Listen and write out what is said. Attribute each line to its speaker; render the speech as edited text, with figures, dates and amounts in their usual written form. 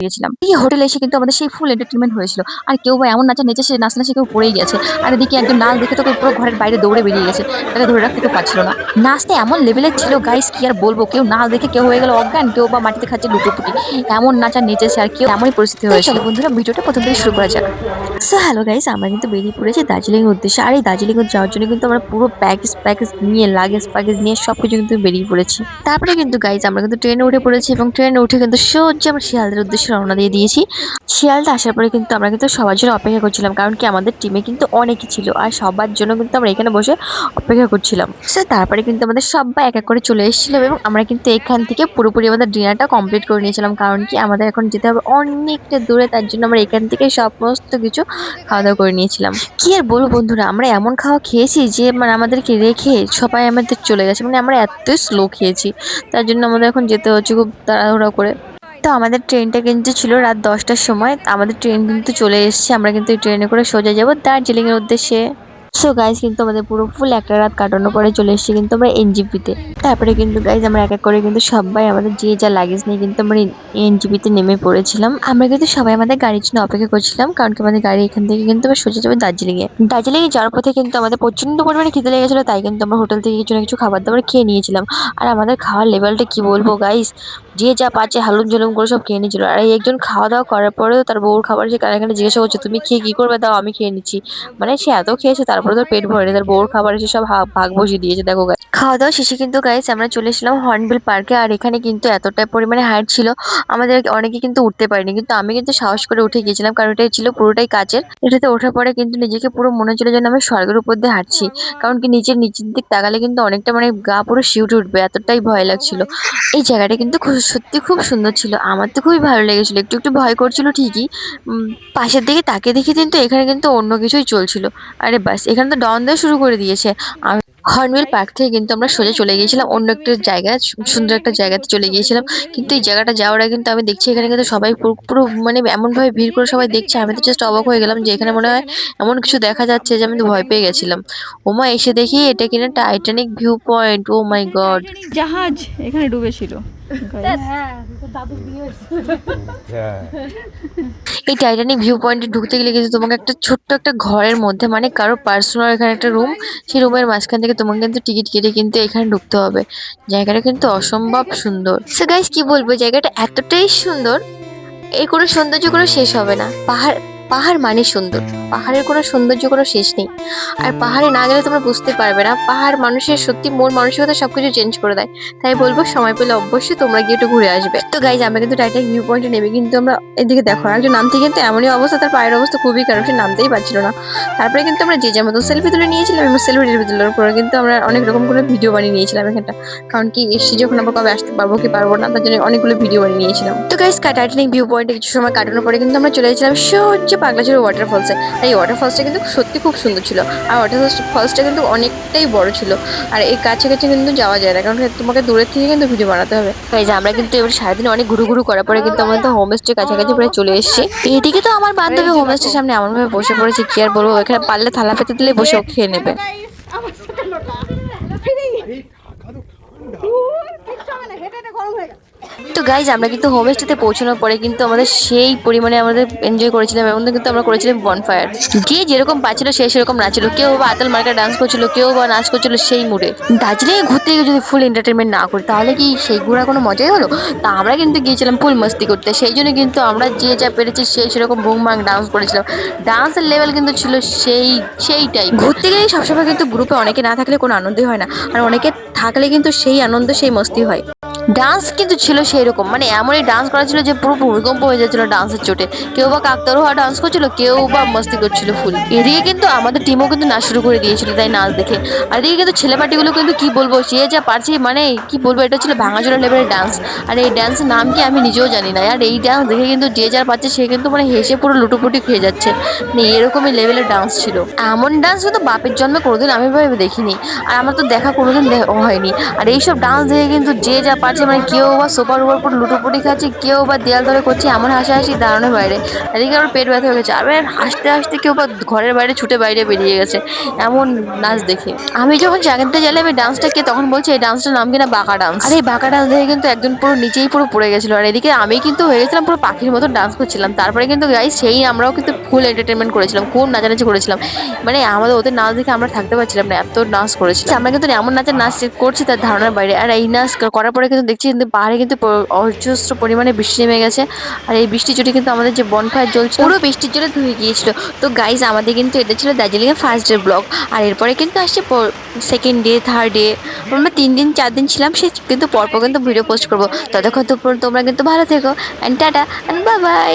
Speaker 1: গিয়েছিলাম। এই হোটেলে এসে কিন্তু আমাদের সেই ফুল এন্টারটেনমেন্ট হয়েছিল। আর কেউ বা এমন নাচা নেচেছে, নাচতে নাচতে কেউ পড়েই গেছে। আর এদিকে একজন নাচ দেখে তো পুরো ঘরের বাইরে দৌড়ে বেরিয়ে গেছে। তাকে ধরে রাখতে কেউ পারছিল না। নাচটা এমন লেভেলের ছিল গাইস, কি আর বলবো, কেউ নাচ দেখে কেউ হয়ে গেল অজ্ঞান, কেউ বা মাটিতে খাচ্ছে লুটোপুটি। এমন নাচা নেচেছে আর কেউ এমনই পরিস্থিতি হয়েছিল। বন্ধুরা ভিডিওটা প্রথম থেকে শুরু করা যাক। সো হ্যালো গাইস, আমরা কিন্তু বেরিয়ে পড়েছি দার্জিলিং এর উদ্দেশ্যে। আর এই দার্জিলিং এ যাওয়ার জন্য কিন্তু আমরা পুরো প্যাকেজ নিয়ে লাগেজ নিয়ে সবকিছু কিন্তু বেরিয়ে পড়েছি। তারপরে কিন্তু গাইস আমরা কিন্তু ট্রেনে উঠে পড়েছি এবং ট্রেনে উঠে কিন্তু সোজা আমরা শিয়ালদার উদ্দেশ্যে রওনা দিয়ে দিয়েছি। শিয়ালদা আসার পরে কিন্তু আমরা কিন্তু সবার জন্য অপেক্ষা করছিলাম, কারণ কি আমাদের টিমে কিন্তু অনেকই ছিল আর সবার জন্য কিন্তু আমরা এখানে বসে অপেক্ষা করছিলাম। সো তারপরে কিন্তু আমাদের সবাই এক এক করে চলে এসেছিলাম এবং আমরা কিন্তু এখান থেকে পুরোপুরি আমাদের ডিনারটা কমপ্লিট করে নিয়েছিলাম, কারণ কি আমাদের এখন যেতে হবে অনেকটা দূরে, তার জন্য আমরা এখান থেকে সমস্ত কিছু খাওয়া দাওয়া করে নিয়েছিলাম। কি আর বলবো বন্ধুরা, আমরা এমন খাওয়া খেয়েছি যে মানে আমাদেরকে রেখে সবাই আমাদের চলে গেছে, মানে আমরা এতই স্লো খেয়েছি, তার জন্য আমাদের এখন যেতে হচ্ছে খুব তাড়াহুড়া করে। তো আমাদের ট্রেনটা কিন্তু ছিল রাত 10টার সময়। আমাদের ট্রেন কিন্তু চলে এসেছে, আমরা কিন্তু এই ট্রেনে করে সোজা যাবো দার্জিলিং এর উদ্দেশ্যে। সো গাইজ কিন্তু আমাদের পুরো ফুল একটা রাত কাটানোর পরে চলে এসেছি কিন্তু আমরা এনজিপিতে। তারপরে কিন্তু গাইজ আমরা এক এক করে কিন্তু সবাই আমাদের যে যা লাগেজ নিয়ে কিন্তু আমরা এনজিপিতে নেমে পড়েছিলাম। আমরা কিন্তু সবাই আমাদের গাড়ির জন্য অপেক্ষা করছিলাম, কারণ কি আমাদের গাড়ি এখান থেকে কিন্তু আমরা সোজা যাবো দার্জিলিং এ যাওয়ার পথে কিন্তু আমাদের প্রচন্ড পরিমাণে খিদে লেগেছিলো, তাই কিন্তু আমরা হোটেল থেকে কিছু না কিছু খাবার দাবার খেয়ে নিয়েছিলাম। আর আমাদের খাওয়ার লেভেলটা কি বলবো গাইজ, যে যা পাচ্ছে হালুম ঝালুম করে সব খেয়ে নিয়েছিল। আর এই একজন খাওয়া দাওয়া করার পরেও তার বউর খাবার সে কানে জিজ্ঞাসা করছে, তুমি খেয়ে কি করবে, দাও আমি খেয়ে নিচ্ছি। মানে সে এত খেয়েছে তারপরে তোর পেট ভরেনি, তার বউর খাবার এসে সব ভাগ বসিয়ে দিয়েছে। দেখো গাইস, খাওয়া দাওয়া শেষে কিন্তু গাইস আমরা চলে এসেছিলাম হর্নবিল পার্কে। আর এখানে কিন্তু এতটাই পরিমাণে হাইট ছিল, আমাদের অনেকে কিন্তু উঠতে পারিনি, কিন্তু আমি কিন্তু সাহস করে উঠে গিয়েছিলাম, কারণ এটা ছিল পুরোটাই কাচের। এটাতে ওঠার পরে কিন্তু নিজেকে পুরো মনে হচ্ছিল যেন আমি স্বর্গের উপর দিয়ে হাঁটছি, কারণ কি নিচের দিক তাকালে কিন্তু অনেকটা মানে গা পুরো শিউরে উঠবে, এতটাই ভয় লাগছিল। এই জায়গাটা কিন্তু সত্যি খুব সুন্দর ছিল, আমার তো খুবই ভালো লেগেছিল। একটু একটু ভয় করছিল ঠিকই, পাশের দিকে তাকিয়ে দেখি কিন্তু এখানে কিন্তু অন্য কিছুই চলছিল। আরে বাস, এখানে তো ডন দেওয়া শুরু করে দিয়েছে। হর্নবিল পার্ক থেকে কিন্তু আমরা সোজা চলে গিয়েছিলাম অন্য একটা জায়গায়, সুন্দর একটা জায়গাতে চলে গিয়েছিলাম। কিন্তু এই জায়গাটা যাওয়ার আগে কিন্তু আমি দেখছি এখানে কিন্তু সবাই পুরো পুরো মানে এমন ভাবে ভিড় করে সবাই দেখছে, আমি তো জাস্ট অবাক হয়ে গেলাম যে এখানে মনে হয় এমন কিছু দেখা যাচ্ছে যে আমি তো ভয় পেয়ে গেছিলাম। ওমা, এসে দেখি এটা কিনা টাইটানিক ভিউ পয়েন্ট। ও মাই গড,
Speaker 2: টাইটানিক জাহাজ এখানে ডুবেছিল।
Speaker 1: এই টাইটানিক ভিউ পয়েন্টে ঢুকতে গেলে কিন্তু তোমাকে একটা ছোট্ট একটা ঘরের মধ্যে, মানে কারো পার্সোনাল এখানে একটা রুম, সেই রুমের মাঝখান থেকে তোমাকে কিন্তু টিকিট কেটে কিন্তু এখানে ঢুকতে হবে। জায়গাটা কিন্তু অসম্ভব সুন্দর। সো গাইস, কি বলবো, জায়গাটা এতটাই সুন্দর, এর কোনো সৌন্দর্য কোনো শেষ হবে না। পাহাড় পাহাড় মানে সুন্দর, পাহাড়ের কোনো সৌন্দর্য কোনো শেষ নেই। আর পাহাড়ে না গেলে তোমরা বুঝতে পারবে না, পাহাড় মানুষের সত্যি মন মানসিকতা সবকিছু চেঞ্জ করে দেয়। তাই বলবো সময় পেলে অবশ্যই তোমরা গিয়ে একটু ঘুরে আসবে। তো গাইজ আমরা কিন্তু টাইটানিক ভিউ পয়েন্টে নেবে কিন্তু আমরা এদিকে দেখো একজন নামতে কিন্তু এমনই অবস্থা, তার পায়ের অবস্থা খুবই খারাপ, সে নামতেই পারছিল না। তারপরে কিন্তু আমরা যে যার মতো সেলফি তুলে নিয়েছিলাম এবং সেলফি তোলার পরে কিন্তু আমরা অনেক রকম করে ভিডিও বানিয়ে নিয়েছিলাম এখানটা, কারণ কি এসে যখন আমরা কবে আসতে পারবো কি পারবো না, তার জন্য অনেকগুলো ভিডিও বানিয়ে নিয়েছিলাম। তো গাইজ টাইটানিক ভিউ পয়েন্টে কিছু সময় কাটানোর পরে কিন্তু আমরা চলে গেছিলাম সহ্য পাগলাচুর ওয়াটারফলসে। আর এই ওয়াটারফলসটা কিন্তু সত্যি খুব সুন্দর ছিল, আর ওয়াটারফলসটা কিন্তু অনেকটাই বড় ছিল। আর এই কাছে কাছে কিন্তু যাওয়া যায় না, কারণ তোমাকে দূরের থেকে কিন্তু ভিডিও বানাতে হবে। তাই যে আমরা কিন্তু এবার সারাদিন অনেক ঘুরু করার পরে কিন্তু আমাদের হোমস্টে কাছাকাছি প্রায় চলে এসেছি। এদিকে তো আমার বান্ধবী হোমস্টের সামনে এমন ভাবে বসে পড়েছে, কি আর বলবো, এখানে পারলে থালা পেতে দিলে বসে খেয়ে নেবে। তো গাইজ আমরা কিন্তু হোমস্টেতে পৌঁছানোর পরে কিন্তু আমাদের সেই পরিমাণে আমাদের এনজয় করেছিলাম, এবং কিন্তু আমরা করেছিলাম বনফায়ার। যে যেরকম পাচ্ছিল সে সেরকম নাচছিল, কেউ বা আতল মার্কা ডান্স করছিল, কেউ বা নাচ করছিল সেই মুডে। দার্জিলিংয়ে ঘুরতে গিয়ে যদি ফুল এন্টারটেনমেন্ট না করি তাহলে কি সেই ঘোরা কোনো মজাই হলো? তা আমরা কিন্তু গিয়েছিলাম ফুল মস্তি করতে, সেই জন্য কিন্তু আমরা যে যা পেরেছি সেই সেরকম বুমবাং ডান্স করেছিলাম। ডান্সের লেভেল কিন্তু ছিল সেইটাই। ঘুরতে গেলে সবসময় কিন্তু গ্রুপে অনেকে না থাকলে কোনো আনন্দই হয় না, আর অনেকে থাকলে কিন্তু সেই আনন্দ সেই মস্তি হয়। ডান্স কিন্তু ছিল সেই রকম, মানে এমনই ডান্স করা ছিল যে পুরো ভূমিকম্প হয়ে যাচ্ছিল ডান্সের চোটে। কেউ বা কাকতারুয়া ডান্স করছিল, কেউ বা মস্তি করছিল ফুল। এদিকে কিন্তু আমাদের টিমও কিন্তু নাচ শুরু করে দিয়েছিল তাই নাচ দেখে। আর এদিকে কিন্তু ছেলে পার্টিগুলো কিন্তু কি বলবো, সে যা পারছে, মানে কি বলবো, এটা ছিল ভাঙাচোরা লেভেলের ডান্স। আর এই ডান্সের নাম কি আমি নিজেও জানি না। আর এই ডান্স দেখে কিন্তু যে যার পাচ্ছে সে কিন্তু মানে হেসে পুরো লুটোপুটি খেয়ে যাচ্ছে, মানে এরকমই লেভেলের ডান্স ছিল। এমন ডান্স কিন্তু বাপের জন্মে কোনোদিন আমি ভেবে দেখিনি, আর আমার তো দেখা কোনোদিন হয়নি। আর এইসব ডান্স দেখে কিন্তু যে যা মারছে, মানে কেউ বা সোফার উপর পুরো লুটোপুটি খাচ্ছে, কেউ বা দেয়াল ধরে করছে এমন হাসাহাসি দাঁড়ানোর বাইরে। এদিকে আমার পেট ব্যথা হয়ে গেছে, আর হাসতে হাসতে কেউ বা ঘরের বাইরে ছুটে বাইরে বেরিয়ে গেছে এমন নাচ দেখে। আমি যখন জানতে চাইলাম এই ডান্সটা কে, তখন বলছে এই ডান্সটার নাম কিনা বাঁকা ডান্স। আর এই বাঁকা ডান্স দেখে কিন্তু একজন পুরো নিচেই পুরো পড়ে গেছিল, আর এদিকে আমি কিন্তু হয়ে গেছিলাম পুরো পাখির মতো ডান্স করছিলাম। তারপরে কিন্তু গাইস সেই আমরাও কিন্তু ফুল এন্টারটেনমেন্ট করেছিলাম, খুব নাচানাচি করেছিলাম, মানে আমাদের ওদের নাচ দেখে আমরা থাকতে পারছিলাম না, এত নাচ করেছিলাম আমরা। কিন্তু এমন নাচ করছি তার ধারণার বাইরে। আর এই নাচ করার পরে কিন্তু দেখছি কিন্তু পাহাড়ে কিন্তু অজস্র পরিমাণে বৃষ্টি নেমে গেছে, আর এই বৃষ্টির জন্য কিন্তু আমাদের যে বনফায়ার জ্বলছে পুরো বৃষ্টির জন্য ধুয়ে গিয়েছিল। তো গাইস আমাদের কিন্তু এটা ছিল দার্জিলিং এর ফার্স্ট ডে ব্লগ, আর এরপরে কিন্তু আসছে সেকেন্ড ডে, থার্ড ডে, আমরা 3 দিন 4 দিন ছিলাম, সে কিন্তু পরপর কিন্তু ভিডিও পোস্ট করবো। ততক্ষণ তো তোমরা কিন্তু ভালো থেকো, and tata and bye bye.